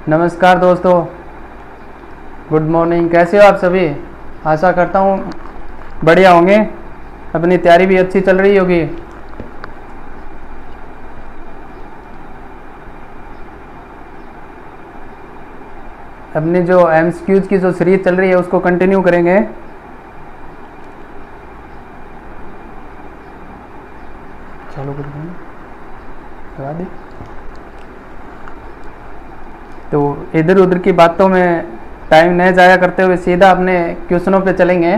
नमस्कार दोस्तों, good morning. कैसे हो आप सभी? आशा करता हूँ बढ़िया होंगे। अपनी तैयारी भी अच्छी चल रही होगी। अपनी जो एमसीक्यूज की जो सीरीज चल रही है उसको कंटिन्यू करेंगे। चलो कुछ लगा दी। तो इधर उधर की बातों में टाइम नहीं जाया करते हुए सीधा अपने क्वेश्चनों पे चलेंगे।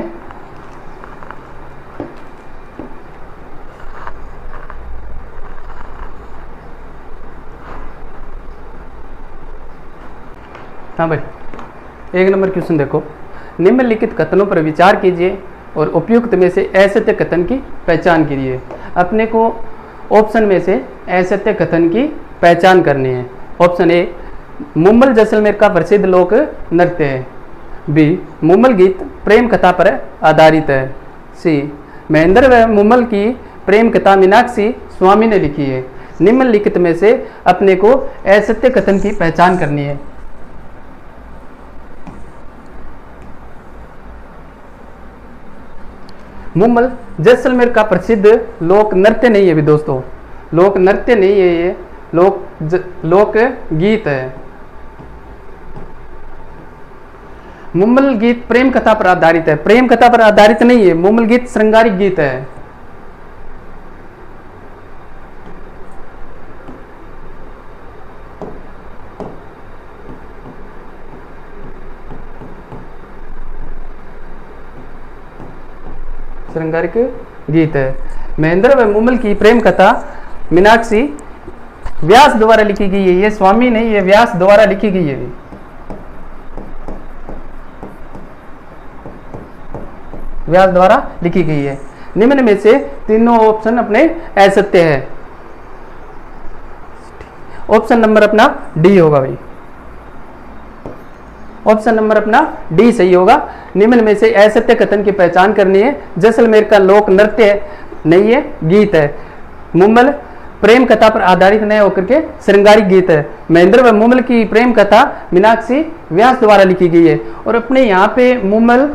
हाँ भाई, 1 नंबर क्वेश्चन देखो। निम्नलिखित कथनों पर विचार कीजिए और उपयुक्त में से असत्य कथन की पहचान कीजिए। अपने को ऑप्शन में से असत्य कथन की पहचान करनी है। ऑप्शन ए, मुम्बल जैसलमेर का प्रसिद्ध लोक नृत्य है। बी, मुम्बल गीत प्रेम कथा पर आधारित है। सी, महेंद्र व मुम्बल की प्रेम कथा मीनाक्षी स्वामी ने लिखी है। निम्नलिखित में से अपने को असत्य कथन की पहचान करनी है। मुम्बल जैसलमेर का प्रसिद्ध लोक नृत्य नहीं है भी दोस्तों, लोक नृत्य नहीं है, ये लोक गीत है। मुम्बल गीत प्रेम कथा पर आधारित है। प्रेम कथा पर आधारित नहीं है, मुम्बल गीत श्रृंगारिक गीत है। श्रृंगारिक गीत है। महेंद्र व मुम्बल की प्रेम कथा मीनाक्षी व्यास द्वारा लिखी गई है। ये स्वामी नहीं, ये व्यास द्वारा लिखी गई है। व्यास द्वारा लिखी गई है। निम्न में से तीनों ऑप्शन अपने असत्य है। ऑप्शन नंबर अपना डी होगा भाई, ऑप्शन नंबर अपना डी सही होगा। निम्न में से असत्य कथन की पहचान करनी है। जैसलमेर का लोक नृत्य नहीं है, गीत है। मुम्बल प्रेम कथा पर आधारित नहीं होकर के श्रृंगारिक गीत है। महेंद्र व मुम्बल की प्रेम कथा मीनाक्षी व्यास द्वारा लिखी गई है। और अपने यहाँ पे मुम्बल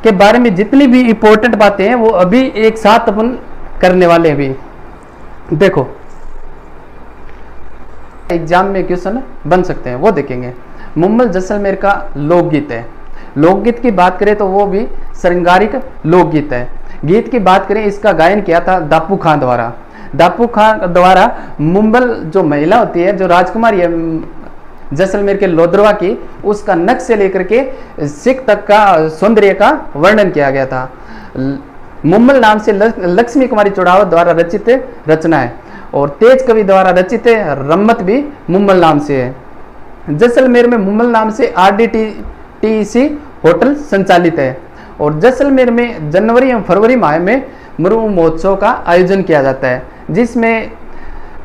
के बारे में जितनी भी इंपॉर्टेंट बातें हैं वो अभी एक साथ अपन करने वाले हैं। अभी देखो एग्जाम में क्वेश्चन बन सकते हैं, वो देखेंगे। मुम्बल जैसलमेर का लोकगीत है। लोकगीत की बात करें तो वो भी श्रृंगारिक लोकगीत है। गीत की बात करें, इसका गायन किया था दापू खां द्वारा। दापू खां द्वारा मुम्बल जो महिला होती है, जो राजकुमारी है जैसलमेर के लोद्रवा की, उसका नक्श से लेकर के सिख तक का सौंदर्य का वर्णन किया गया था। मुम्बल नाम से लक्ष्मी कुमारी चौड़ावत द्वारा रचित रचना है। और तेज कवि द्वारा रचित रम्मत भी मुम्बल नाम से है। जैसलमेर में मुम्बल नाम से RDTC होटल संचालित है। और जैसलमेर में जनवरी एवं फरवरी माह में मरु महोत्सव का आयोजन किया जाता है, जिसमें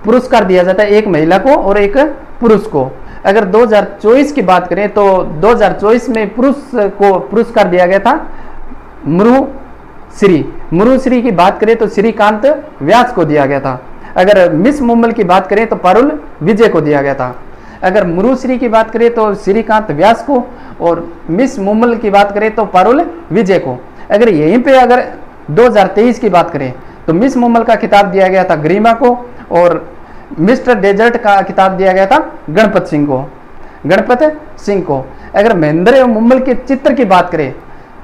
पुरस्कार दिया जाता है, एक महिला को और एक पुरुष को। अगर 2024 की बात करें तो 2024 में पुरुष को पुरस्कार दिया गया था मुरुश्री की बात करें तो श्रीकांत व्यास को दिया गया था। अगर मिस मुम्बल की बात करें तो पारुल विजय को दिया गया था। अगर मुरुश्री की बात करें तो श्रीकांत व्यास को, और मिस मुम्बल की बात करें तो पारुल विजय को। अगर यहीं पे अगर 2023 की बात करें तो मिस मुम्बल का खिताब दिया गया था गरिमा को, और मिस्टर डेजर्ट का खिताब दिया गया था गणपत सिंह को। अगर महेंद्र एवं मुम्बल के चित्र की बात करें,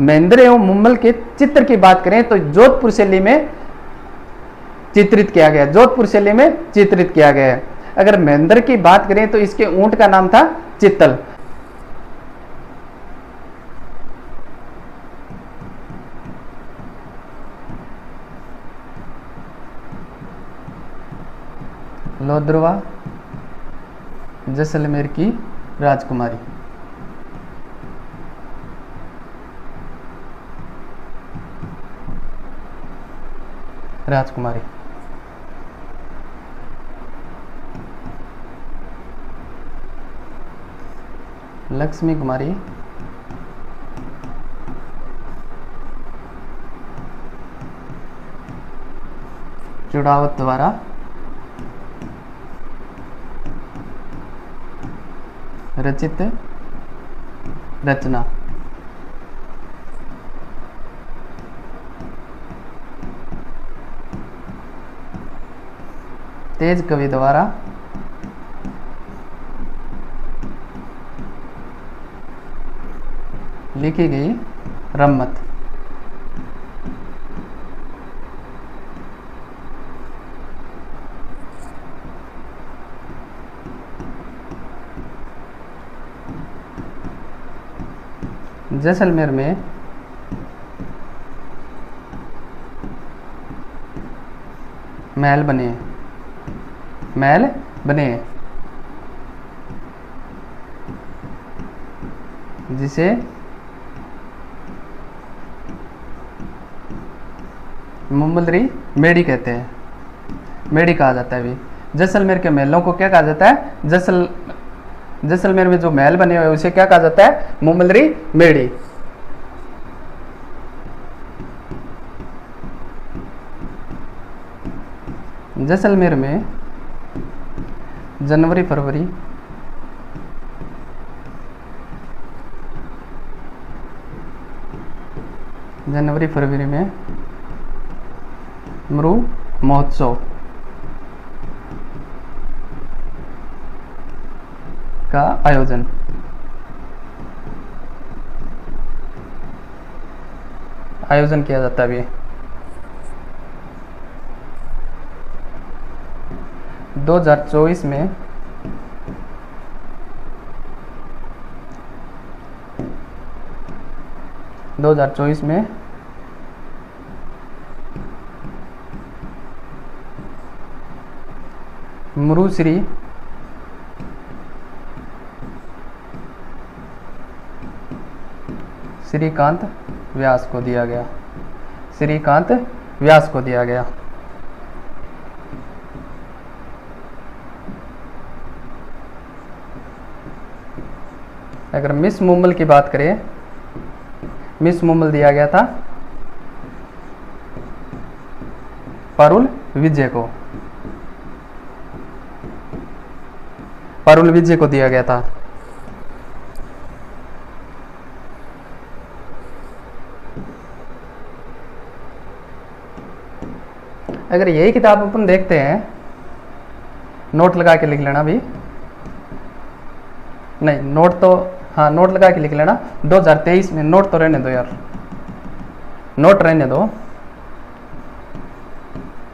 महेंद्र एवं मुम्बल के चित्र की बात करें तो जोधपुर शैली में चित्रित किया गया, जोधपुर शैली में चित्रित किया गया है। अगर महेंद्र की बात करें तो इसके ऊंट का नाम था चित्तल। लोद्रवा जैसलमेर की राजकुमारी। लक्ष्मी कुमारी चौड़ावत द्वारा रचित रचना। तेज कवि द्वारा लिखी गई रम्मत। जैसलमेर में महल बने, महल बने जिसे मुम्मलरी मेड़ी कहते हैं, मेड़ी कहा जाता है। भी जैसलमेर के महलों को क्या कहा जाता है? जैसलमेर में जो महल बने हुए हैं उसे क्या कहा जाता है? मुम्मलरी मेड़ी। जैसलमेर में जनवरी फरवरी में मरु महोत्सव का आयोजन किया जाता है। 2024 में मुरु श्रीकांत व्यास को दिया गया, श्रीकांत व्यास को दिया गया। अगर मिस मुम्बल की बात करें, मिस मुम्बल दिया गया था पारुल विजय को, पारुल विजय को दिया गया था। अगर यही किताब अपन देखते हैं, नोट लगा के लिख लेना भी, नहीं नोट तो हाँ नोट लगा के लिख लेना। 2023 में, नोट तो रहने दो यार, नोट रहने दो।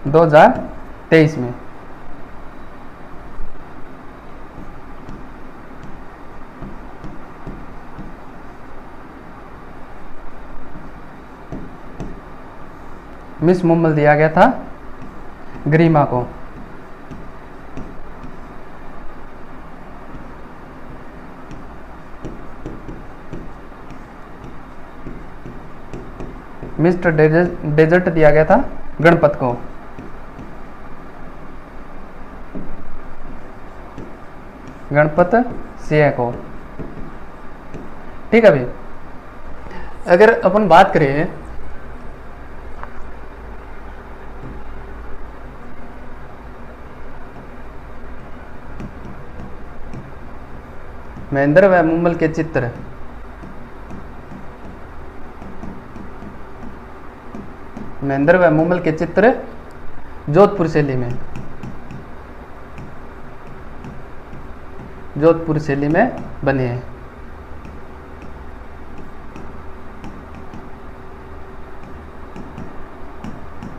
2023 में मिस मुम्बल दिया गया था गरिमा को। मिस्टर डेजर्ट दिया गया था गणपत को। गणपत सिंह को। ठीक है भाई, अगर अपन बात करें महेंद्र व मुम्बल के चित्र, महेंद्र व मुम्बल के चित्र जोधपुर शैली में, जोधपुर शैली में बने हैं।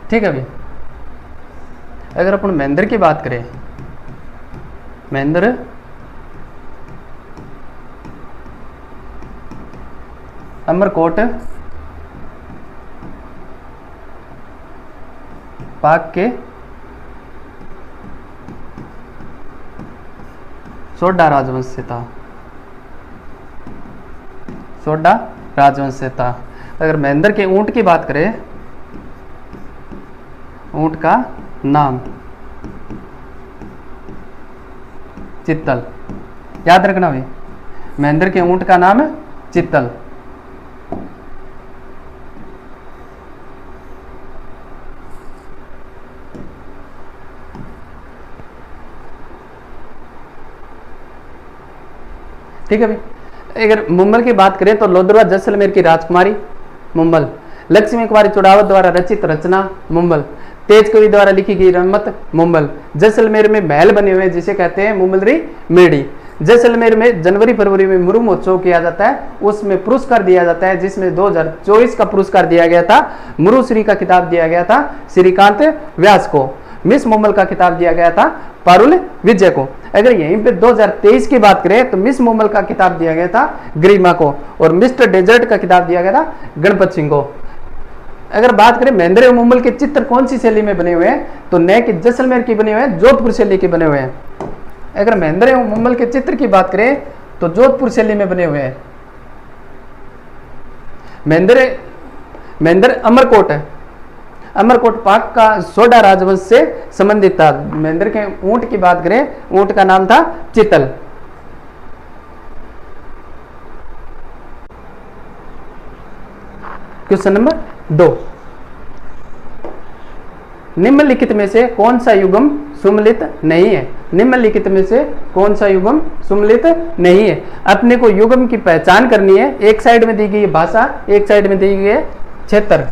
ठीक है भाई, अगर अपन महेंद्र की बात करें, महेंद्र अमरकोट पाक के सोडा राजवंश से था, सोडा राजवंश से था। अगर महेंद्र के ऊंट की बात करें, ऊंट का नाम चित्तल, याद रखना भाई, महेंद्र के ऊंट का नाम चित्तल। ठीक है भाई। अगर मुम्बल की बात करें तो लोधरवा जैसलमेर की राजकुमारी मुम्बल, लक्ष्मी कुमारी चुड़ावत द्वारा रचित रचना मुम्बल, तेज कवि द्वारा लिखी गई रमत मुम्बल, जैसलमेर में महल बने हुए जिसे कहते हैं मुम्बलरी मेड़ी, जैसलमेर में जनवरी फरवरी में मुरुम उत्सव किया जाता है, उसमें पुरस्कार दिया जाता है जिसमें 2024 का पुरस्कार दिया गया था, मुरुश्री का खिताब दिया गया था श्रीकांत व्यास को, मिस मुम्बल का खिताब दिया गया था पारुल विजय को। अगर यहीं पे 2023 की बात करें तो मिस मुम्बल का खिताब दिया गया था गरिमा को और मिस्टर डेजर्ट का खिताब दिया गया था गणपत सिंह को। अगर बात करें महेंद्र मुम्बल के चित्र कौन सी शैली में बने हुए हैं तो नए की जैसलमेर की बने हुए हैं, जोधपुर शैली के बने हुए हैं। अगर महेंद्र मुम्बल के चित्र की बात करें तो जोधपुर शैली में बने हुए हैं। महेंद्र अमरकोट है, अमरकोट पाक का सोडा राजवंश से संबंधित था। महेंद्र के ऊंट की बात करें, ऊंट का नाम था चितल। क्वेश्चन नंबर 2, निम्नलिखित में से कौन सा युग्म सुमलित नहीं है? निम्नलिखित में से कौन सा युग्म सुमलित नहीं है? अपने को युग्म की पहचान करनी है। एक साइड में दी गई है भाषा, एक साइड में दी गई है क्षेत्र,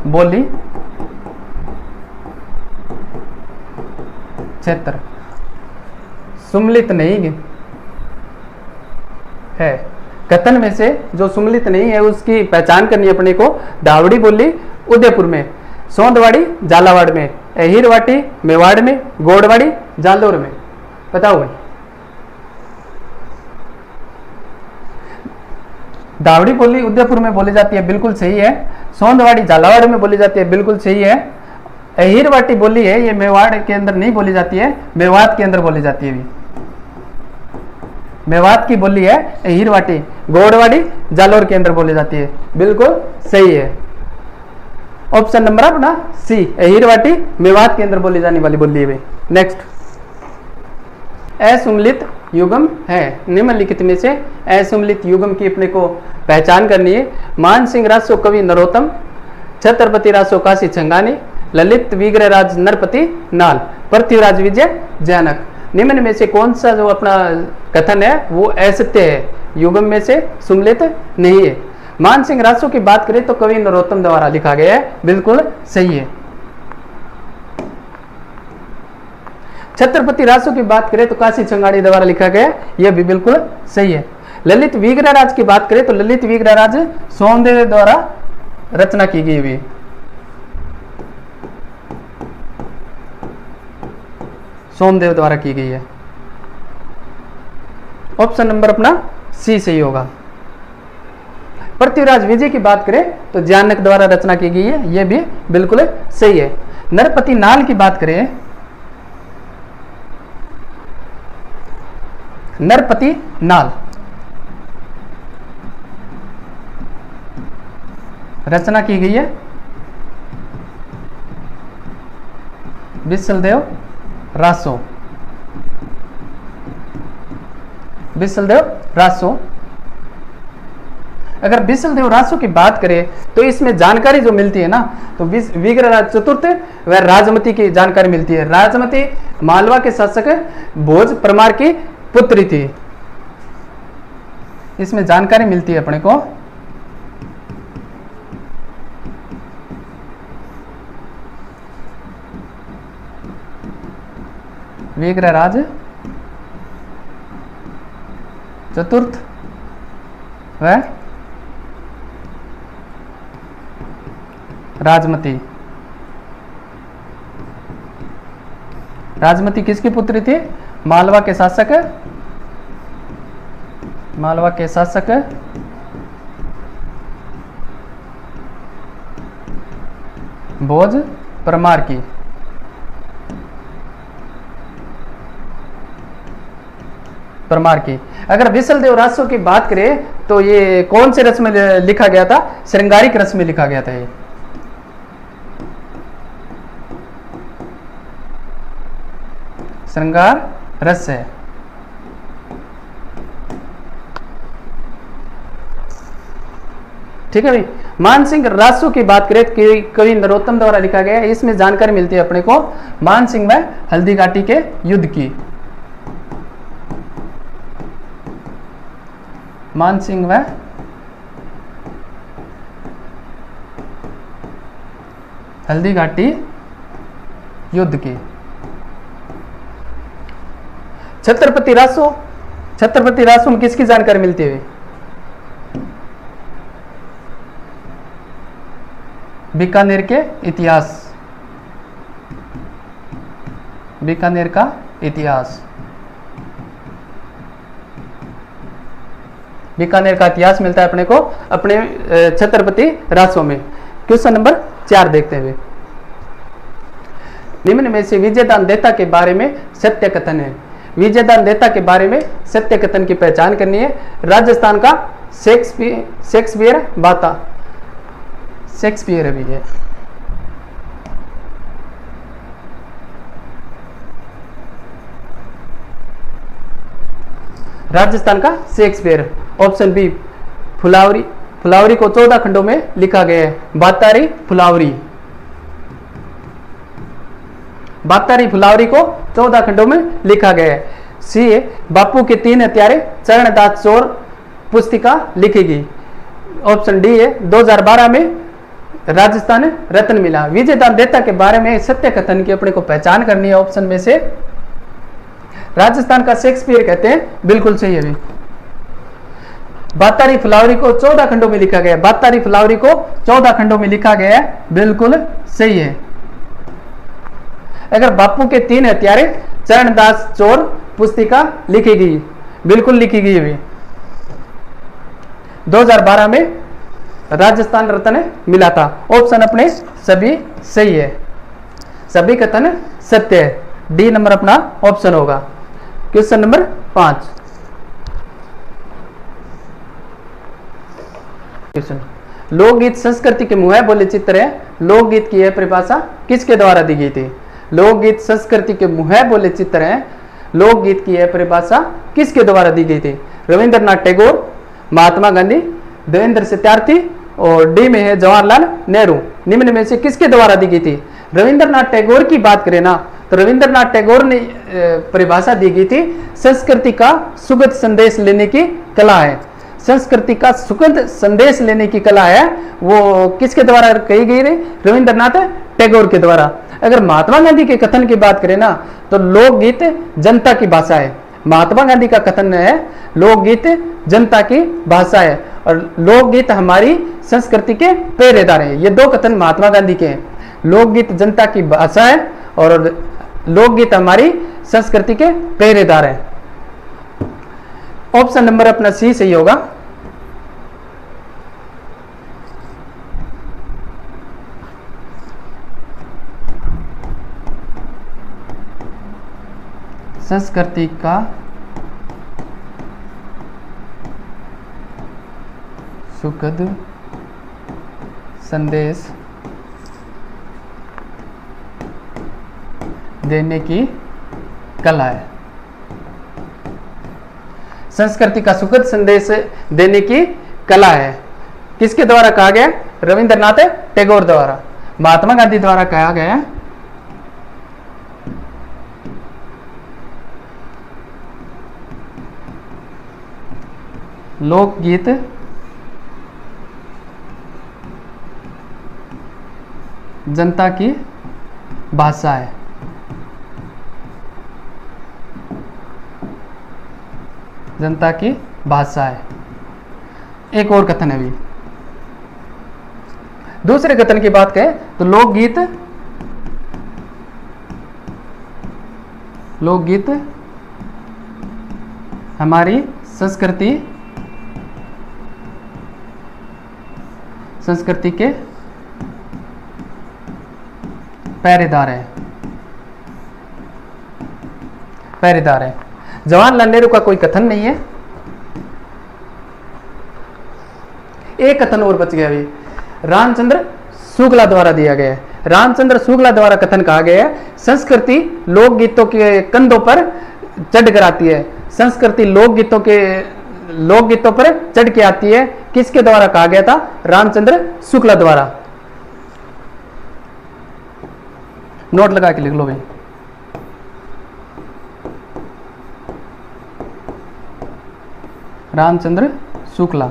बोली, क्षेत्र। सुमलित नहीं है, कथन में से जो सुमलित नहीं है उसकी पहचान करनी है अपने को। दावड़ी बोली उदयपुर में, सौंदवाड़ी झालावाड़ में, अहीरवाटी मेवाड़ में, गोड़वाड़ी जालौर में। बताओ भाई। दावड़ी बोली उदयपुर में बोली जाती है, बिल्कुल सही है। सौंदवाड़ी झालावाड़ में बोली जाती है, बिल्कुल सही है। अहीरवाटी बोली है, ये मेवाड़ के अंदर नहीं बोली जाती है, मेवात के अंदर बोली जाती है। मेवात की बोली है अहीरवाटी, गोड़वाड़ी जालौर के अंदर बोली जाती है, बिल्कुल सही है। ऑप्शन नंबर अपना सी, अहीरवाटी मेवात के अंदर बोली जाने वाली बोली है भाई। नेक्स्ट, असुमलित युग्म है। निम्नलिखित में से असुमलित युग्म की अपने को पहचान करनी है। मानसिंह रासो कवि नरोत्तम, छत्रपति रासो काशी छंगानी, ललित विग्रहराज नरपति नाल, पृथ्वीराज विजय जैनक। निम्न में से कौन सा जो अपना कथन है वो असत्य है, युग्म में से सुमलित नहीं है? मानसिंह रासो की बात करें तो कवि नरोत्तम द्वारा लिखा गया है, बिल्कुल सही है। छत्रपति रासो की बात करें तो काशी छंगानी द्वारा लिखा गया है, यह भी बिल्कुल सही है। ललित विग्रहराज की बात करें तो ललित विग्रहराज सोमदेव द्वारा रचना की गई हुई, सोमदेव द्वारा की गई है। ऑप्शन नंबर अपना सी सही होगा। पृथ्वीराज विजय की बात करें तो जानक द्वारा रचना की गई है, यह भी बिल्कुल सही है। नरपति नाल की बात करें, नरपति नाल रचना की गई है बिसलदेव रासो, बिसलदेव रासो। अगर बिसलदेव रासो की बात करें तो इसमें जानकारी जो मिलती है ना, तो विग्रहराज चतुर्थ व राजमती की जानकारी मिलती है। राजमती मालवा के शासक भोज परमार की पुत्री थी, इसमें जानकारी मिलती है अपने को। विग्रहराज चतुर्थ व राजमती। राजमती किसकी पुत्री थी? मालवा के शासक, मालवा के शासक भोज परमार की। परमार की। अगर बिसलदेव रासो की बात करें तो ये कौन से रस में लिखा गया था? श्रृंगारिक रस में लिखा गया था। ये श्रृंगार रस है। ठीक है भाई। मानसिंह रासो की बात करें तो कवि नरोत्तम द्वारा लिखा गया है, इसमें जानकारी मिलती है अपने को मानसिंह व हल्दी घाटी के युद्ध की। मानसिंह व हल्दी घाटी युद्ध की। छत्रपति रासो में किसकी जानकारी मिलती है? बीकानेर के इतिहास, बीकानेर का इतिहास, बीकानेर का इतिहास मिलता है अपने को अपने छत्रपति रासो में। क्वेश्चन नंबर 4 देखते हैं। निम्न में से विजयदान देता के बारे में सत्य कथन है। विजयदान देता के बारे में सत्य कथन की पहचान करनी है। राजस्थान का शेक्सपियर बाता, शेक्सपियर है ये। राजस्थान का शेक्सपियर। ऑप्शन बी फुलावरी, फुलावरी को 14 खंडों में लिखा गया है। बातारी फुलावरी, बातारी फुलावरी को 14 खंडों में लिखा गया है। सी बापू के 3 हत्यारे चरणदास चोर पुस्तिका लिखेगी। ऑप्शन डी है 2012 में राजस्थान रत्न मिला। विजयदान देता के बारे में सत्य कथन की अपने को पहचान करनी है। ऑप्शन में से राजस्थान का शेक्सपियर कहते हैं, बिल्कुल सही है भी। बातारी फुलावरी को 14 खंडों में लिखा गया, बातारी फुलावरी को 14 खंडों में लिखा गया है, बिल्कुल सही है। अगर बापू के 3 हत्यारे चरणदास चोर पुस्तिका लिखी गई, बिल्कुल लिखी गई भी। 2012 में राजस्थान रत्न मिला था। ऑप्शन अपने सभी सही है, सभी कथन सत्य है। डी नंबर अपना ऑप्शन होगा। Question number 5। क्वेश्चन, लोकगीत संस्कृति के मुँह बोले चित्र है। लोकगीत की यह परिभाषा किसके द्वारा दी गई थी? लोकगीत संस्कृति के मुँह बोले चित्र है। लोकगीत की यह परिभाषा किसके द्वारा दी गई थी? रविंद्रनाथ टैगोर, महात्मा गांधी, देवेंद्र सत्यार्थी और डी में है जवाहरलाल नेहरू। निम्न में से किसके द्वारा दी गई थी? रविंद्रनाथ टैगोर की बात करें ना तो रविंद्रनाथ टैगोर ने परिभाषा दी गई थी, संस्कृति का सुखद संदेश लेने की कला है। संस्कृति का सुखद संदेश लेने की कला है, वो किसके द्वारा कही गई रे? रविंद्रनाथ टैगोर के द्वारा। अगर महात्मा गांधी के कथन की बात करें ना तो लोकगीत जनता की भाषा है। महात्मा गांधी का कथन है लोकगीत जनता की भाषा है और लोकगीत हमारी संस्कृति के पहरेदार है। ये 2 कथन महात्मा गांधी के हैं। लोकगीत जनता की भाषा है और लोकगीत हमारी संस्कृति के पहरेदार है। ऑप्शन नंबर अपना सी सही होगा। संस्कृति का सुखद संदेश देने की कला है। संस्कृति का सुखद संदेश देने की कला है। किसके द्वारा कहा गया? रविंद्रनाथ टैगोर द्वारा। महात्मा गांधी द्वारा कहा गया लोकगीत जनता की भाषा है। जनता की भाषा है। एक और कथन है भी। दूसरे कथन की बात करें तो लोकगीत हमारी संस्कृति के पहरेदार है। जवाहरलाल नेहरू का कोई कथन नहीं है। एक कथन और बच गया अभी, रामचंद्र शुक्ला द्वारा दिया गया है। रामचंद्र शुक्ला द्वारा कथन कहा गया है संस्कृति लोकगीतों के कंधों पर चढ़ कर आती है। संस्कृति लोकगीतों पर चढ़ के आती है। किसके द्वारा कहा गया था? रामचंद्र शुक्ला द्वारा। नोट लगा के लिख लो भाई। रामचंद्र शुक्ला।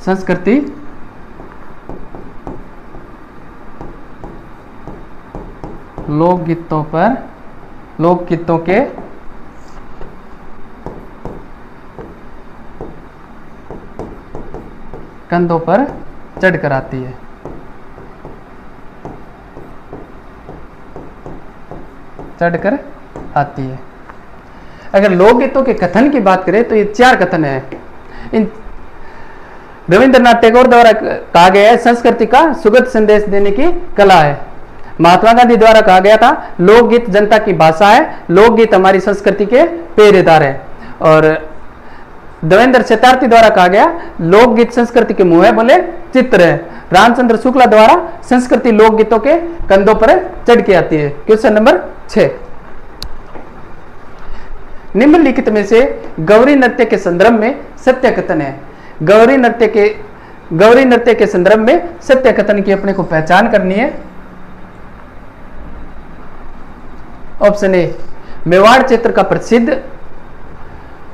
संस्कृति लोकगीतों पर, लोकगीतों के कंधों पर चढ़कर आती है। चढ़कर आती है। अगर लोकगीतों के कथन की बात करें तो ये 4 कथन है। इन रविंद्रनाथ टैगोर द्वारा कहा गया है संस्कृति का सुगत संदेश देने की कला है। महात्मा गांधी द्वारा कहा गया था लोकगीत जनता की भाषा है, लोकगीत हमारी संस्कृति के पहरेदार है। और देवेंद्र शतार्थी द्वारा कहा गया लोकगीत संस्कृति के मुंह है बोले चित्र है। रामचंद्र शुक्ला द्वारा संस्कृति लोकगीतों के कंधों पर चढ़ के आती है। क्वेश्चन नंबर 6, निम्नलिखित में से गौरी नृत्य के संदर्भ में सत्य कथन है। गौरी नृत्य के संदर्भ में सत्य कथन की अपने को पहचान करनी है। ऑप्शन ए मेवाड़ क्षेत्र का प्रसिद्ध,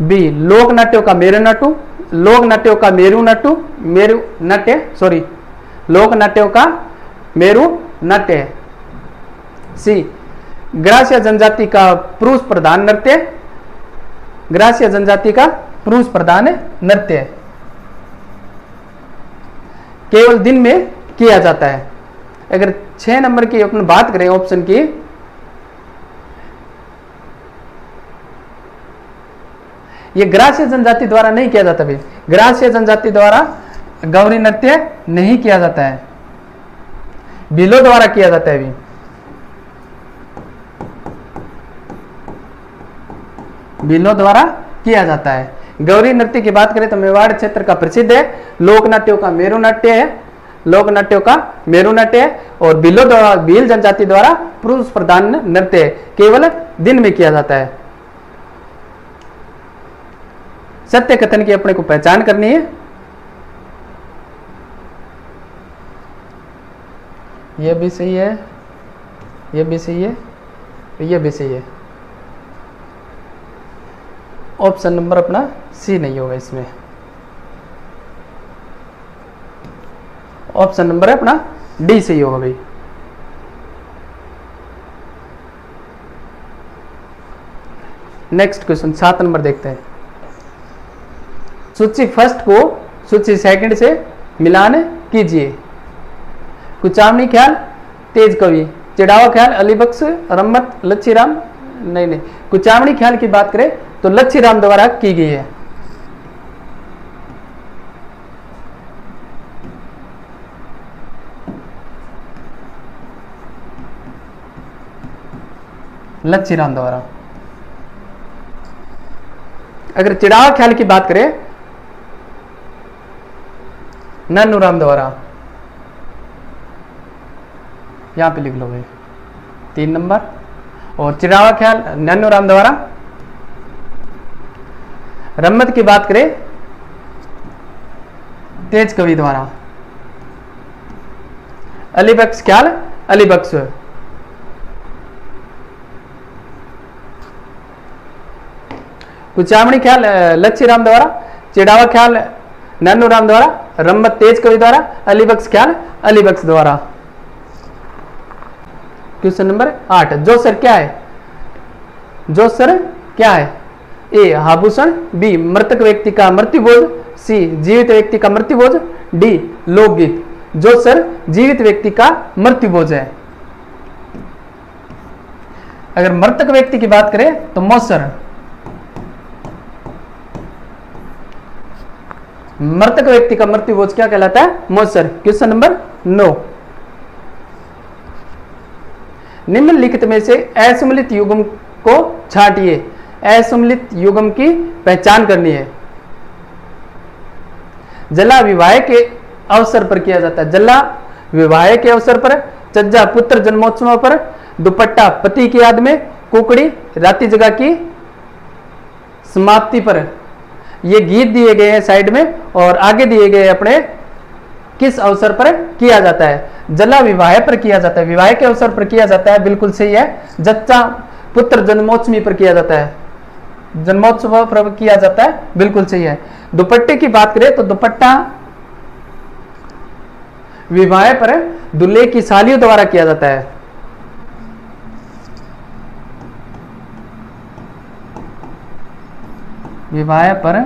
बी लोक नाट्यों का मेरू नाट्य, लोक नाट्यों का मेरू नाट्य, मेरू नाट्य सॉरी लोक नाट्यों का मेरू नाट्य, सी ग्रास्य जनजाति का पुरुष प्रधान नृत्य, ग्रास्य जनजाति का पुरुष प्रधान नृत्य केवल दिन में किया जाता है। अगर 6 नंबर की अपन बात करें ऑप्शन की, ये ग्रास्य जनजाति द्वारा नहीं किया जाता। भी ग्रास्य जनजाति द्वारा गौरी नृत्य नहीं किया जाता है, भीलों द्वारा किया जाता है। भी भीलों द्वारा किया जाता है। गौरी नृत्य की बात करें तो मेवाड़ क्षेत्र का प्रसिद्ध है, लोक नाट्यों का मेरू नाट्य है, लोक नाट्यों का मेरू नाट्य है। और भीलों द्वारा, भील जनजाति द्वारा पुरुष प्रधान नृत्य है, केवल दिन में किया जाता है। सत्य कथन की अपने को पहचान करनी है। यह भी सही है, यह भी सही है, यह भी सही है। ऑप्शन नंबर अपना सी नहीं होगा इसमें। ऑप्शन नंबर है अपना डी सही होगा भाई। नेक्स्ट क्वेश्चन 7 नंबर देखते हैं। सूची फर्स्ट को सूची सेकंड से मिलान कीजिए। कुचामनी ख्याल तेज कवि, चिड़ावा ख्याल अलीबख्श, रम्मत लच्छीराम, नहीं कुचामनी ख्याल की बात करें तो लच्छीराम द्वारा की गई है। लच्छीराम द्वारा। अगर चिड़ावा ख्याल की बात करें नन्नूराम द्वारा, यहां पे लिख लो भाई 3 नंबर। और चिड़ावा ख्याल नन्नूराम द्वारा। रम्मत की बात करें तेज कवि द्वारा। अलीबख्श ख्याल अलीबख्श। कुचामणी ख्याल लच्छीराम द्वारा, चिड़ावा ख्याल नन्नूराम द्वारा, रम्मत तेज कवि द्वारा, अलीबख्श ख्याल अलीबख्श द्वारा। क्वेश्चन नंबर 8, जोसर क्या है? जोसर क्या है? ए आभूषण, बी मृतक व्यक्ति का मृत्युभोज, सी जीवित व्यक्ति का मृत्युभोज, डी लोकगीत। जोसर जीवित व्यक्ति का मृत्युभोज है। अगर मृतक व्यक्ति की बात करें तो मौसर। मृतक व्यक्ति का मृत्युभोज क्या कहलाता है? मौसर। क्वेश्चन नंबर 9, निम्नलिखित में से असम्मिलित युग्म को छांटिए। असम्मिलित युग्म की पहचान करनी है। जला विवाह के अवसर पर किया जाता है। जला विवाह के अवसर पर, चज्जा पुत्र जन्मोत्सव पर, दुपट्टा पति की याद में, कुकड़ी राती जगह की समाप्ति पर। ये गीत दिए गए हैं साइड में और आगे दिए गए अपने किस अवसर पर किया जाता है। जला विवाह पर किया जाता है, विवाह के अवसर पर किया जाता है, बिल्कुल सही है। जच्चा पुत्र जन्मोत्सवी पर किया जाता है, जन्मोत्सव पर किया जाता है, बिल्कुल सही है। दुपट्टे की बात करें तो दुपट्टा विवाह पर दूल्हे की सालियों द्वारा किया जाता है। विवाह पर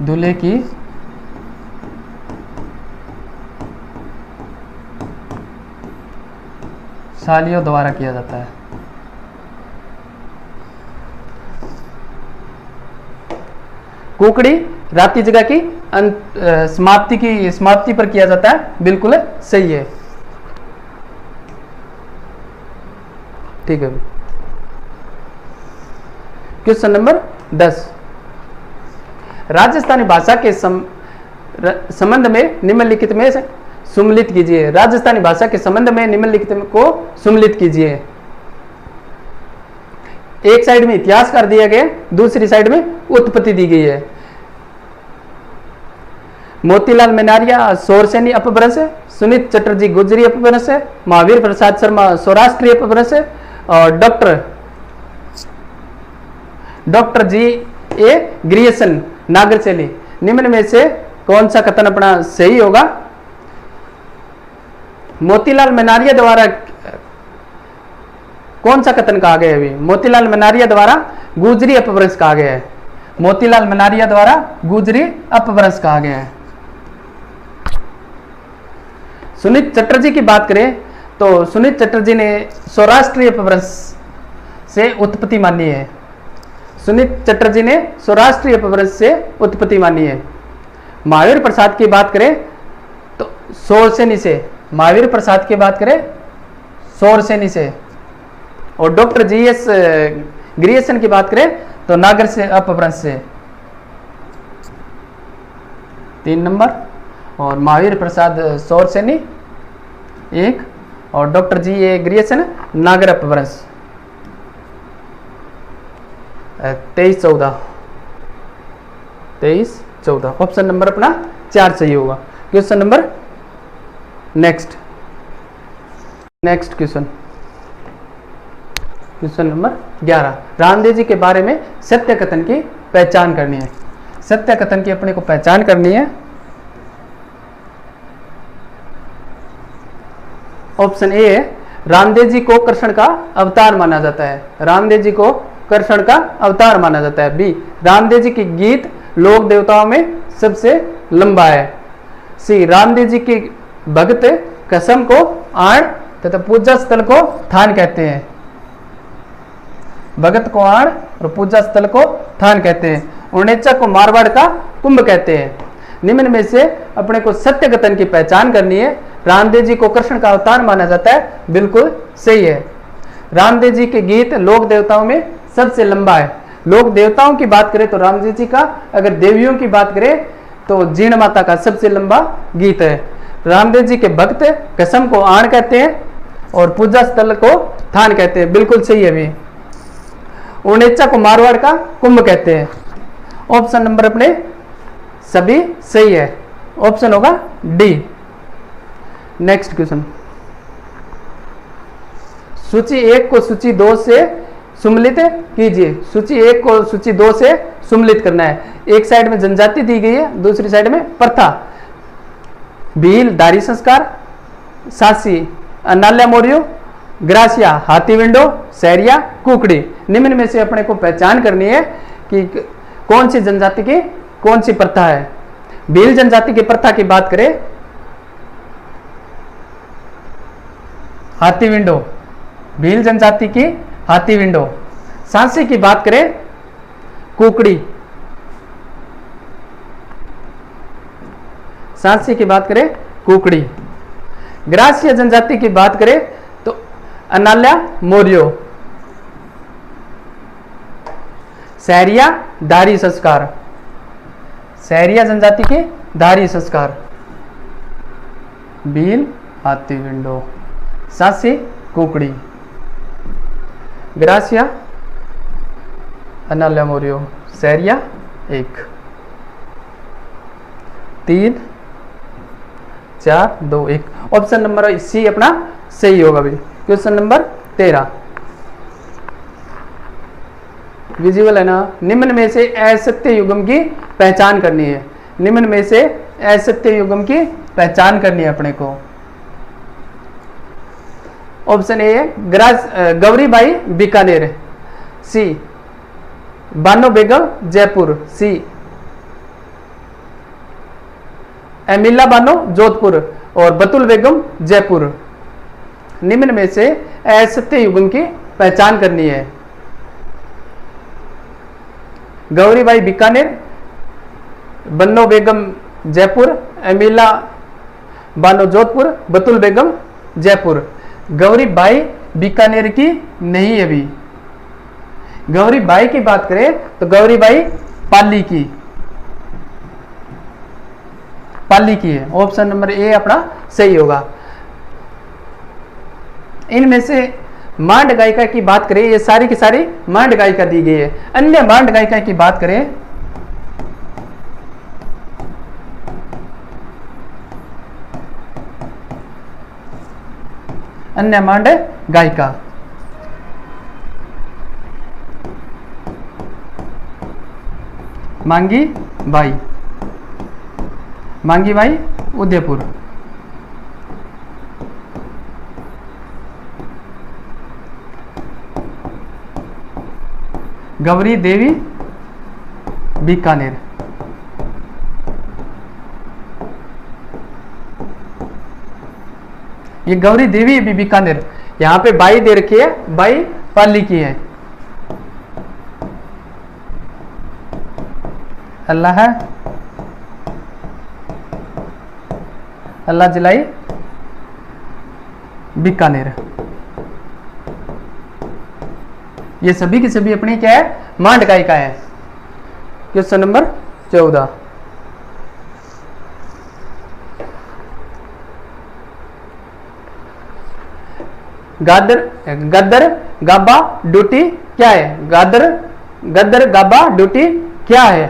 दूल्हे की सालियों द्वारा किया जाता है। कुकड़ी रात्रि जगह की समाप्ति पर किया जाता है, बिल्कुल सही है, ठीक है। क्वेश्चन नंबर 10, राजस्थानी भाषा के संबंध में निम्नलिखित में से सुमेलित कीजिए। राजस्थानी भाषा के संबंध में निम्नलिखित को सुमेलित कीजिए। एक साइड में इतिहास कर दिया गया, दूसरी साइड में उत्पत्ति दी गई है। मोतीलाल मेनारिया सौरसेनी अपभ्रंश है, सुनीत चटर्जी गुजरी अपभ्रंश है, महावीर प्रसाद शर्मा सौराष्ट्रीय अपभ्रंश है, और डॉक्टर जी ए ग्रियसन नागरशैली। निम्न में से कौन सा कथन अपना सही होगा? मोतीलाल मेनारिया द्वारा कौन सा कथन कहा गया है? अभी मोतीलाल मेनारिया द्वारा गुजरी अपभ्रंश कहा गया है, मोतीलाल मेनारिया द्वारा गुजरी अपभ्रंश कहा गया है। सुनीत चटर्जी की बात करें तो सुनीत चटर्जी ने सौराष्ट्रीय अपभ्रंश से उत्पत्ति मानी है, सुनीत चटर्जी ने सौराष्ट्रीय अपभ्रंश से उत्पत्ति मानी है। महावीर प्रसाद की बात करें तो सौरसेनी से, महावीर प्रसाद की बात करें सौरसेनी से, और डॉक्टर जी एस ग्रियसन की बात करें तो नागर से अपभ्रंश से। 3 नंबर, और महावीर प्रसाद सौरसेनी 1, और डॉक्टर जी ए ग्रियसन नागर अपभ्रंश। 23-14 ऑप्शन नंबर अपना 4 सही होगा। Question number next question number 11, Ramdev ji के बारे में सत्य कथन की पहचान करनी है। सत्य कथन की अपने को पहचान करनी है। ऑप्शन ए है, रामदेव जी को कृष्ण का अवतार माना जाता है, रामदेव जी को कृष्ण का अवतार माना जाता है। बी, रामदेव जी की गीत लोक देवताओं में सबसे लंबा है। सी, रामदेव जी की भक्त कसम को आण तथा पूजा स्थल को थान कहते हैं, भगत को आण और पूजा स्थल को थान कहते हैं। उड़नेचा को मारवाड़ का कुंभ कहते हैं। निम्न में से अपने को सत्य कथन की पहचान करनी है। रामदेव जी को कृष्ण का अवतार माना जाता है, बिल्कुल सही है। रामदेव जी के गीत लोक देवताओं में सबसे लंबा है। लोक देवताओं की बात करें तो रामदेव जी का, अगर देवियों की बात करें तो जीण माता का सबसे लंबा गीत है। रामदेव जी के भक्त कसम को आण कहते हैं और पूजा स्थल को थान कहते हैं, बिल्कुल सही है। भी उड़नेचा को मारवाड़ का कुंभ कहते हैं। ऑप्शन नंबर अपने सभी सही है, ऑप्शन होगा डी। नेक्स्ट क्वेश्चन, सूची 1 को सूची 2 से सुमेलित कीजिए। सूची 1 को सूची 2 से सुमेलित करना है। एक साइड में जनजाति दी गई है, दूसरी साइड में प्रथा। भील दारी संस्कार, सासी अनाल्या मोरियो, ग्रासिया हाथी विंडो, सैरिया कुकड़ी। निम्न में से अपने को पहचान करनी है कि कौन सी जनजाति की कौन सी प्रथा है। भील जनजाति की प्रथा की बात करें, हाथी विंडो, भील जनजाति की हाथी विंडो। सांसी की बात करें, कुकड़ी, सांसी की बात करें कुकड़ी। ग्रासिया जनजाति की बात करें तो अनाल्या मोरियो। सैरिया दारी संस्कार, सैरिया जनजाति के दारी संस्कार। भील हाथी विंडो, सांसी कुकड़ी, ग्रासिया अनाल्या मोरियो, सैरिया 1। 3 4 2 1। ऑप्शन नंबर सी अपना सही होगा भाई। क्वेश्चन नंबर 13 विजिबल है ना। निम्न में से असत्य युग्म की पहचान करनी है। निम्न में से असत्य युग्म की पहचान करनी है अपने को। ऑप्शन ए है गौरीबाई बीकानेर, सी बानो बेगम जयपुर, सी एमिला बानो जोधपुर और बतुल बेगम जयपुर। निम्न में से असत्य युग्म की पहचान करनी है। गौरीबाई बीकानेर, बन्नो बेगम जयपुर, एमिला बानो जोधपुर, बतुल बेगम जयपुर। गौरीबाई बीकानेर की नहीं है अभी। गौरीबाई की बात करें तो गौरीबाई पाली की है। ऑप्शन नंबर ए अपना सही होगा। इनमें से मांड गायिका की बात करें, ये सारी की सारी मांड गायिका दी गई है। अन्य मांड गायिका की बात करें अन्य मांड गायिका मांगी बाई उदयपुर, गौरी देवी बीकानेर, ये गौरी देवी भी बीकानेर। यहां पे बाई दे रखी है, बाई पाली की है। अल्लाह जिलाई बीकानेर। ये सभी की सभी अपनी क्या है, मांड गायिका है। क्वेश्चन नंबर 14 गद्दर गाबा ड्यूटी क्या है? गद्दर गाबा ड्यूटी क्या है?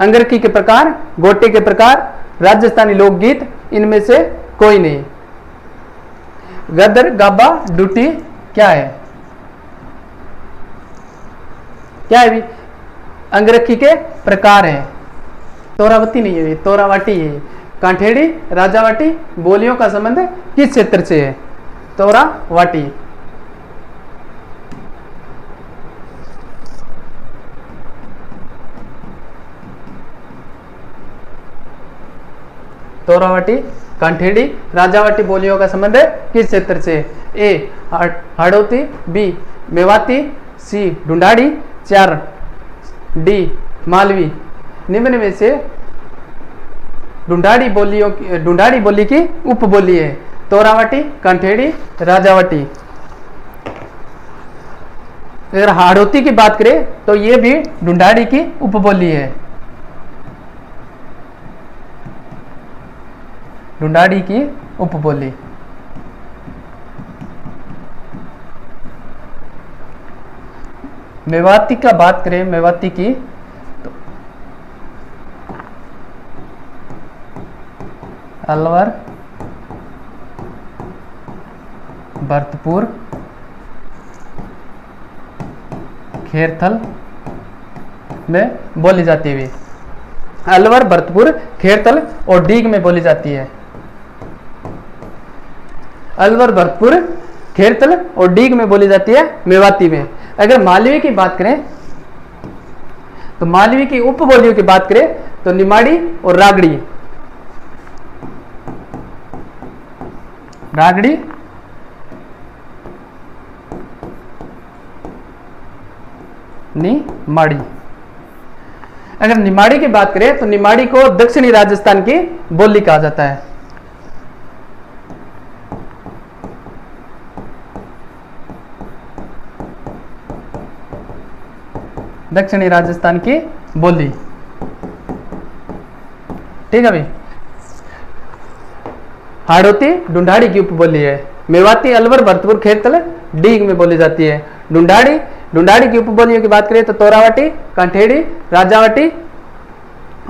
अंगरखी के प्रकार, गोटे के प्रकार, राजस्थानी लोकगीत, इनमें से कोई नहीं। गद्दर गाबा ड्यूटी क्या है? क्या है भी? अंगरखी के प्रकार है। तोरावती नहीं है, तोरावाटी है। कांठेड़ी राजावाटी बोलियों का संबंध किस क्षेत्र से है? तोरावाटी। तोरावाटी कांठेड़ी राजावाटी बोलियों का संबंध किस क्षेत्र से? ए हाड़ौती, बी मेवाती, सी ढूंढाड़ी, 4 डी मालवी। निम्न में से ढूंढाड़ी बोली की उपबोली है तोरावाटी, कांठेड़ी, राजावाटी। अगर हाड़ौती की बात करें तो ये भी ढूंढाड़ी की उपबोली है। ढूंढाड़ी की उपबोली। मेवाती का बात करें, मेवाती की तो अलवर, भरतपुर, खेरथल में बोली जाती है। अलवर, भरतपुर, खेरथल और डीग में बोली जाती है। अलवर, भरतपुर, खेरथल और डीग में बोली जाती है मेवाती में। अगर मालवी की बात करें तो मालवी की उपबोलियों की बात करें तो निमाड़ी और रागड़ी। निमाड़ी। अगर निमाड़ी की बात करें तो निमाड़ी को दक्षिणी राजस्थान की बोली कहा जाता है। दक्षिणी राजस्थान की बोली। ठीक है भाई। हाड़ौती ढूंढाड़ी की उपबोली है। मेवाती, अलवर, भरतपुर, खेरथल, डीग में बोली जाती है। ढूंढाड़ी की उपबोलियों की बात करें तो तोरावाटी, कांठेड़ी, राजावाटी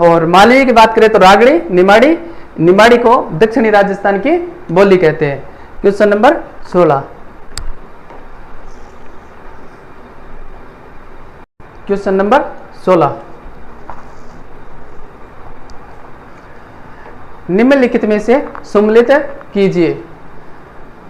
और मालवी की बात करें तो रागड़ी, निमाड़ी। निमाड़ी को दक्षिणी राजस्थान की बोली कहते हैं। Question number 16। क्वेश्चन नंबर 16, निम्नलिखित में से सम्मिलित कीजिए।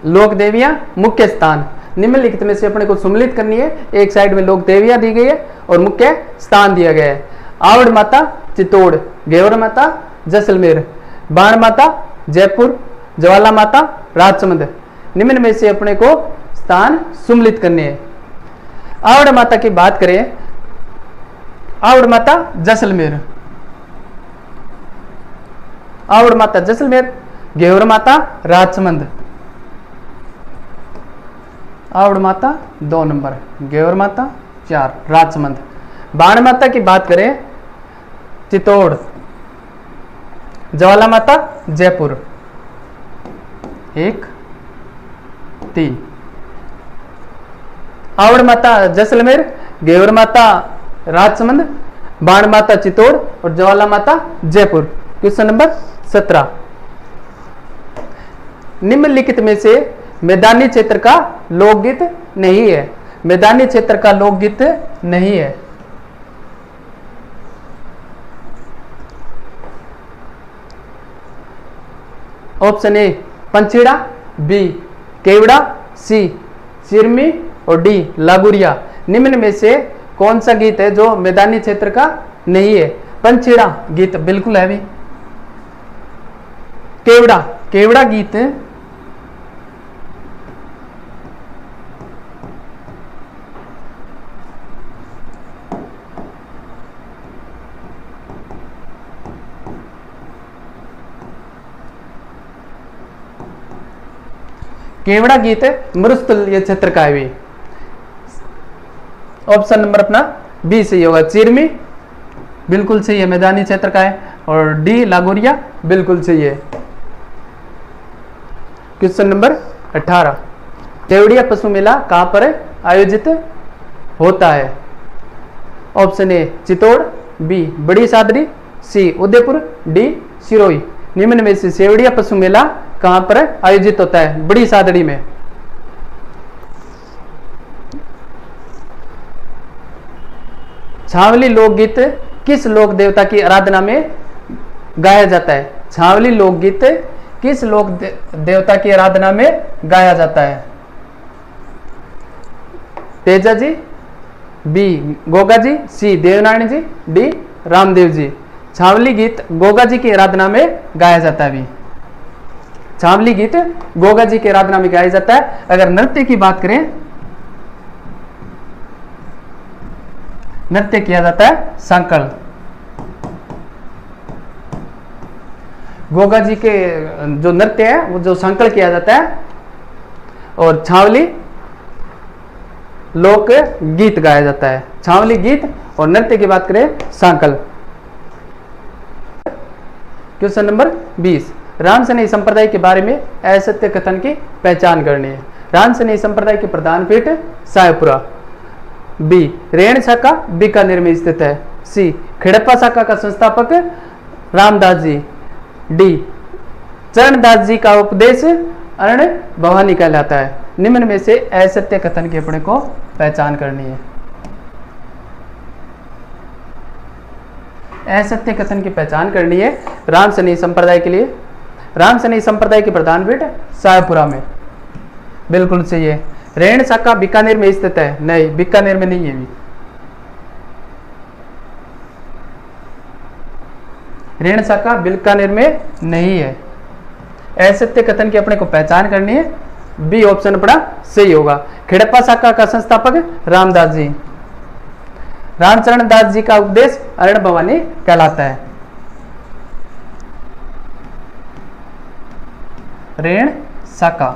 लोक देवियां, मुख्य स्थान। निम्नलिखित में से अपने को सम्मिलित करनी है। एक साइड में लोक देवियां दी गई है और मुख्य स्थान दिया गया है। आवड़ माता चित्तौड़, घेवर माता जैसलमेर, बाण माता जयपुर, ज्वाला माता राजसमंद। निम्न में से अपने को स्थान सम्मिलित करने हैं। आवड़ माता की बात करें, आवड़ माता जैसलमेर, आवड़ माता जैसलमेर, घेवर माता राजसमंद। आवड़ माता 2 नंबर, घेवर माता 4, राजसमंद। बाण माता की बात करें चित्तौड़, ज्वाला माता जयपुर 1, 3। आवड़ माता जैसलमेर, घेवर माता राजसमंद, बाण माता चित्तौड़ और ज्वाला माता जयपुर। क्वेश्चन नंबर 17, निम्नलिखित में से मैदानी क्षेत्र का लोकगीत नहीं है। मैदानी क्षेत्र का लोकगीत नहीं है। ऑप्शन ए पंचीड़ा, बी केवड़ा, सी सिरमी और डी लागुरिया। निम्न में से कौन सा गीत है जो मैदानी क्षेत्र का नहीं है? पंचीड़ा गीत बिल्कुल है भी। केवड़ा, केवड़ा गीत केवड़ा गीत मरुस्थलीय क्षेत्र का है भी। ऑप्शन नंबर अपना बी सही होगा। चिरमी बिल्कुल सही है, मैदानी क्षेत्र का है। और डी लागोरिया बिल्कुल सही है। क्वेश्चन नंबर 18, केवड़िया पशु मेला कहां पर आयोजित होता है? ऑप्शन ए चित्तौड़, बी बड़ी सादड़ी, सी उदयपुर, डी सिरोही। निम्न में से सेवड़िया पशु मेला कहां पर आयोजित होता है? बड़ी सादड़ी में। छावली लोकगीत किस लोक देवता की आराधना में गाया जाता है? छावली लोकगीत किस लोक देवता की आराधना में गाया जाता है? तेजा जी, बी गोगा जी, सी देवनारायण जी, डी रामदेव जी। छावली गीत गोगा जी की आराधना में गाया जाता है भी। छावली गीत गोगा जी की आराधना में गाया जाता है। अगर नृत्य की बात करें, नृत्य किया जाता है सांकल। गोगा जी के जो नृत्य है वो जो सांकल किया जाता है। और छावली लोक गीत गाया जाता है। छावली गीत और नृत्य की बात करें सांकल। क्वेश्चन नंबर 20, रामसनेही संप्रदाय के बारे में असत्य कथन की पहचान करनी है। रामसनेही संप्रदाय के प्रधान पीठ सायपुरा, बी रेण शाखा बीकानेर में स्थित है, सी खिड़प्पा शाखा का संस्थापक रामदास जी, डी चरणदास जी का उपदेश अर्ण भवानी कहलाता है। निम्न में से असत्य कथन की अपने को पहचान करनी है। असत्य कथन की पहचान करनी है रामसनेही संप्रदाय के लिए। रामसनेही संप्रदाय के प्रधान पीठ सायपुरा में बिल्कुल सही है। रेण शाखा बीकानेर में स्थित है, नहीं बीकानेर में नहीं है भी। रेण शाखा बीकानेर में नहीं है। असत्य कथन की अपने को पहचान करनी है। बी ऑप्शन अपना सही होगा। खिड़प्पा शाखा का संस्थापक रामदास जी, रामचरण दास जी का उपदेश अर्ण भवानी कहलाता है। रेण शाखा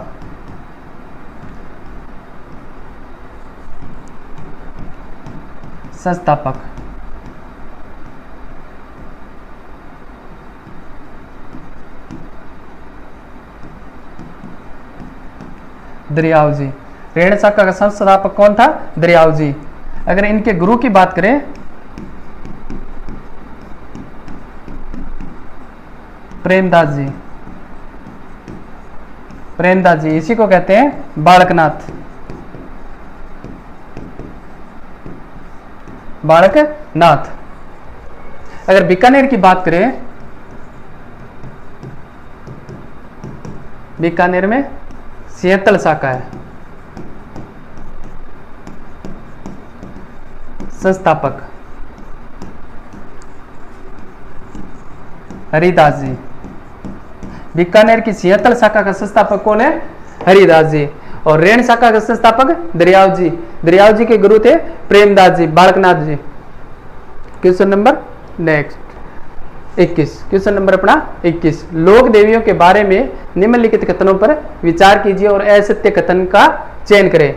संस्थापक दरियाव जी। रेण शाखा का संस्थापक कौन था? दरियाव जी। अगर इनके गुरु की बात करें, प्रेमदास जी, प्रेमदास जी, इसी को कहते हैं बालकनाथ, बालकनाथ। अगर बीकानेर की बात करें, बीकानेर में सिंहतल शाखा है, संस्थापक हरिदास जी। बीकानेर की सिंहतल शाखा का संस्थापक कौन है? हरिदास जी। और रेण शाखा का संस्थापक दरियाव जी, दरियाव जी के गुरु थे Premdas ji, Balaknath ji. Question number next 21, question number अपना 21, लोक देवियों के बारे में निम्नलिखित कथनों पर विचार कीजिए और असत्य कथन का चयन करें।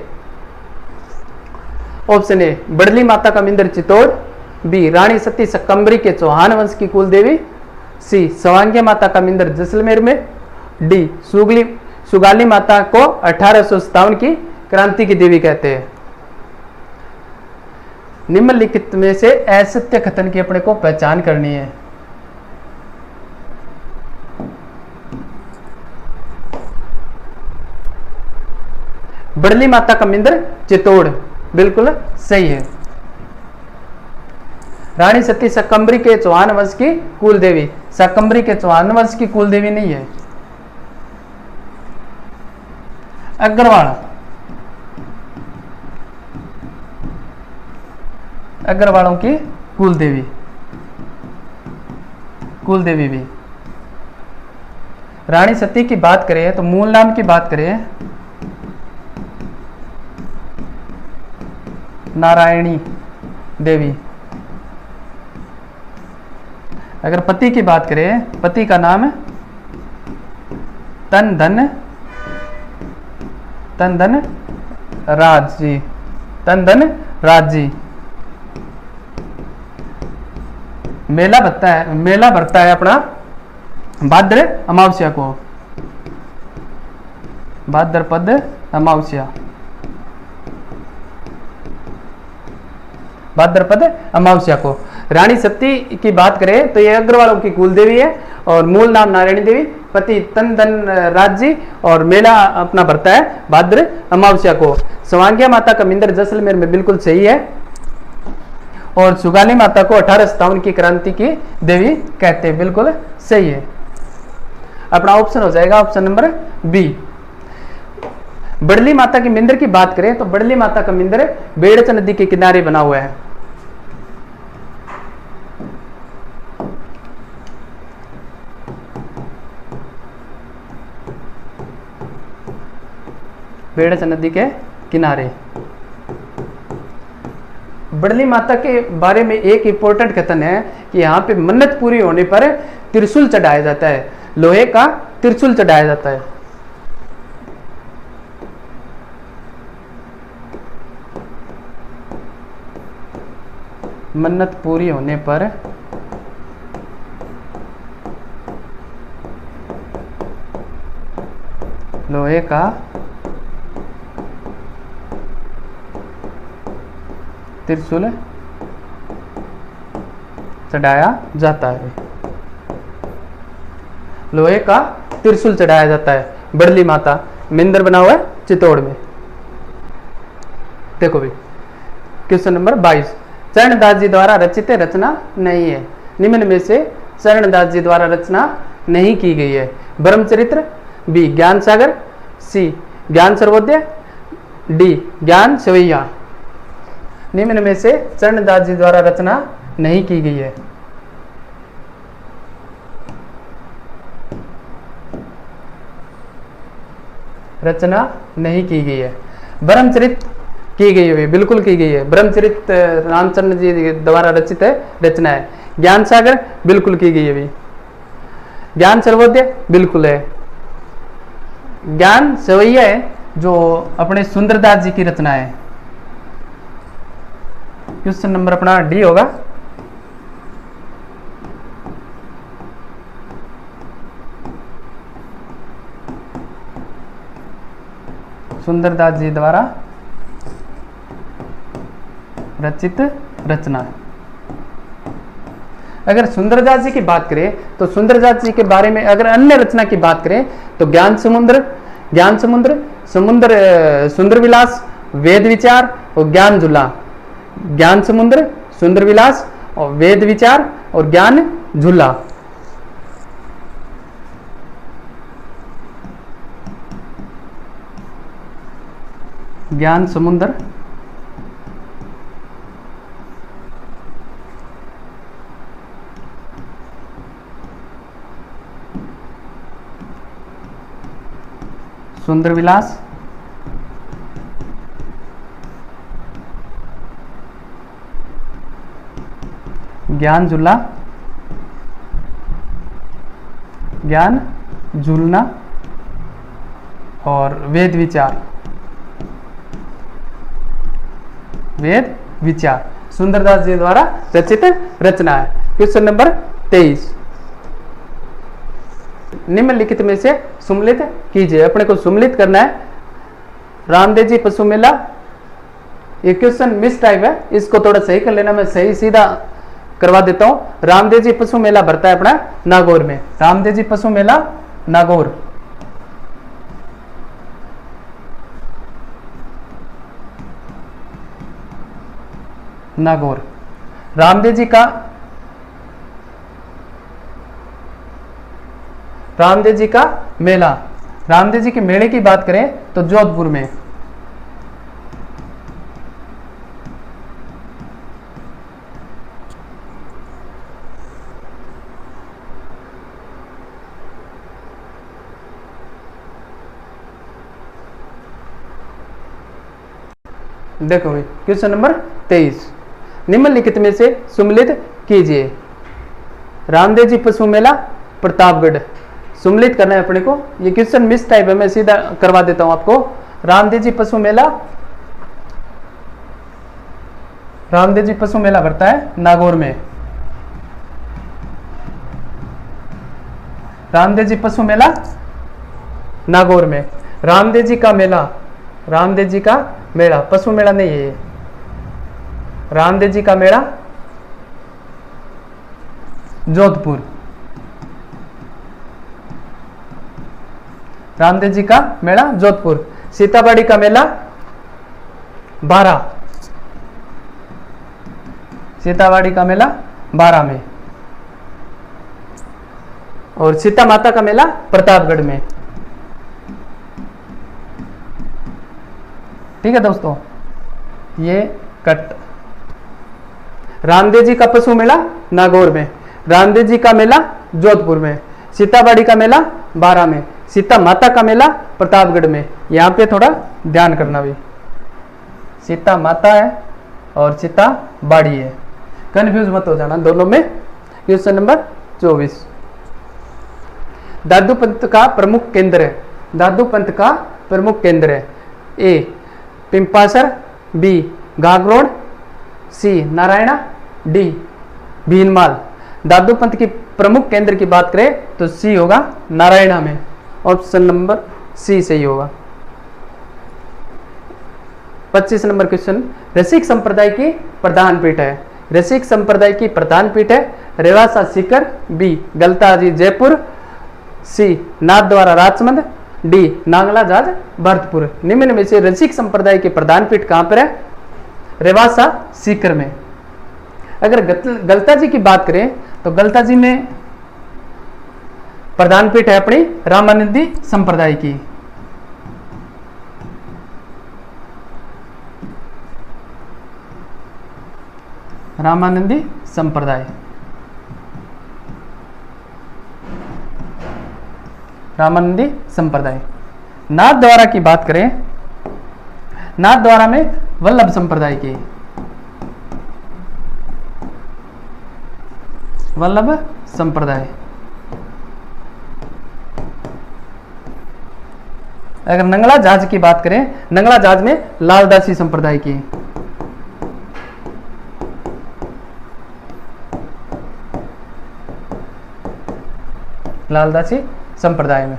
ऑप्शन ए, बड़ली माता का मिंदर चित्तौड़, बी, रानी सती सकंबरी के चौहान वंश की कुल देवी, सी, सवांग्या माता का मिंदर जैसलमेर में, डी, सुगाली माता को 1857 की क्रांति की देवी कहते हैं। निम्नलिखित में से असत्य कथन की अपने को पहचान करनी है। बड़ली माता का मिंदर चित्तौड़, बिल्कुल सही है। रानी सती सकंबरी के चौहान वंश की कुल देवी, सकंबरी के चौहान वंश की कुल देवी नहीं है। अग्रवाल, अग्रवालों की कुल देवी, कुल देवी भी। रानी सती की बात करें तो मूल नाम की बात करें नारायणी देवी। अगर पति की बात करें, पति का नाम तन धन राज जी, तन धन राज जी। मेला भरता है अपना भाद्र अमावस्या को, भाद्रपद अमावस्या, भाद्रपद अमावस्या को। रानी सती की बात करें तो ये अग्रवालों की कुल देवी है और मूल नाम नारायणी देवी, पति तन धन राज जी, और मेला अपना भरता है भाद्र अमावस्या को। सवांग्या माता का मिंदर जैसलमेर में, बिल्कुल सही है। और सुगाली माता को 1857 की क्रांति की देवी कहते हैं, बिल्कुल सही है। अपना ऑप्शन हो जाएगा ऑप्शन नंबर बी। बड़ली माता की मिंदर की बात करें तो बड़ली माता का मिंदर बेड़च नदी के किनारे बना हुआ है। बेड़च नदी के किनारे। बड़ली माता के बारे में एक इंपॉर्टेंट कथन है कि यहाँ पे मन्नत पूरी होने पर त्रिशूल चढ़ाया जाता है, लोहे का त्रिशूल चढ़ाया जाता है। मन्नत पूरी होने पर लोहे का त्रिशूल चढ़ाया जाता है, लोहे का त्रिशूल चढ़ाया जाता है। बड़ली माता मिंदर बना हुआ है चित्तौड़ में। देखो भी क्वेश्चन नंबर 22, चरणदास जी द्वारा रचित रचना नहीं है। निम्न में से चरणदास जी द्वारा रचना नहीं की गई है। ब्रह्मचरित्र, बी, ज्ञान सागर, सी, ज्ञान सर्वोदय, डी, ज्ञान सवैया। निम्न में से चरणदास जी द्वारा रचना नहीं की गई है। रचना नहीं की गई है। ब्रह्मचरित की गई है, बिल्कुल की गई है। ब्रह्मचरित रामचंद्र जी द्वारा रचित है, रचना है। ज्ञान सागर बिल्कुल की गई है भी। ज्ञान सर्वोदय बिल्कुल है। ज्ञान सवैया है जो अपने सुंदरदास जी की रचना है। क्वेश्चन नंबर अपना डी होगा। सुंदरदास जी द्वारा रचित रचना। अगर सुंदरदास जी की बात करें तो सुंदरदास जी के बारे में अगर अन्य रचना की बात करें तो ज्ञान समुद्र, सुंदर विलास, वेद विचार और ज्ञान झूला। ज्ञान समुद्र, सुंदर विलास और वेद विचार और ज्ञान झूला। ज्ञान समुद्र, सुंदर विलास, ज्ञान झूला, ज्ञान झूलना और वेद विचार, वेद विचार सुंदरदास जी द्वारा रचित रचना है। क्वेश्चन नंबर 23, निम्नलिखित में से सुमलित कीजिए। अपने को सुमलित करना है। रामदेव जी पशु मेला, ये क्वेश्चन मिस टाइप है, इसको थोड़ा सही कर लेना, मैं सही सीधा करवा देता हूं। रामदेव जी पशु मेला भरता है अपना नागौर में। रामदेव जी पशु मेला नागौर, नागौर। रामदेव जी का मेला, रामदेव जी के मेले की बात करें तो जोधपुर में। देखो भाई क्वेश्चन नंबर 23, निम्नलिखित में से सुमलित कीजिए। रामदेव जी पशु मेला प्रतापगढ़, सुमलित करना है अपने को। ये क्वेश्चन मिस टाइप है, मैं सीधा करवा देता हूं आपको। रामदेव जी पशु मेला, रामदेव जी पशु मेला भरता है नागौर में। रामदेव जी पशु मेला नागौर में। रामदेव जी का मेला, रामदेव जी का मेला, पशु मेला नहीं है ये। रामदेव जी का मेला जोधपुर। रामदेव जी का मेला जोधपुर। सीताबाड़ी का मेला बारा, सीताबाड़ी का मेला बारा में। और सीता माता का मेला प्रतापगढ़ में। ठीक है दोस्तों, ये कट। रामदेव जी का पशु मेला नागौर में, रामदेव जी का मेला जोधपुर में, सीताबाड़ी का मेला बारा में, सीता माता का मेला प्रतापगढ़ में। यहां पे थोड़ा ध्यान करना भी, सीता माता है और सीता बाड़ी है, कंफ्यूज मत हो जाना दोनों में। क्वेश्चन नंबर 24, दादू पंथ का प्रमुख केंद्र है। दादू पंथ का प्रमुख केंद्र है। ए पिंपासर, बी गागरोड, सी नारायणा, डी भीनमाल। दादू पंथ की प्रमुख केंद्र की बात करें तो सी होगा नारायणा में। ऑप्शन नंबर सी सही होगा। 25 नंबर क्वेश्चन, रसिक संप्रदाय की प्रधान पीठ है। रसिक संप्रदाय की प्रधान पीठ है रेवासा सीकर, बी गलताजी जयपुर, सी नाथद्वारा राजमंद, डी नांगला जाज भरतपुर। निम्न में से रसिक संप्रदाय की प्रधान पीठ कहां पर है? रेवासा सीकर में। अगर गलता जी की बात करें तो गलता जी में प्रधान पीठ है अपनी रामानंदी संप्रदाय की। रामानंदी संप्रदाय, रामानंदी संप्रदाय। नाथद्वारा की बात करें, नाथद्वारा में वल्लभ संप्रदाय की, वल्लभ संप्रदाय। अगर नंगला जाज की बात करें, नंगला जाज में लालदासी संप्रदाय की। लालदासी संप्रदाय में।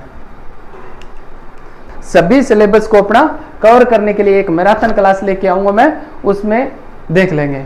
सभी सिलेबस को अपना कवर करने के लिए एक मैराथन क्लास लेके आऊंगा मैं, उसमें देख लेंगे।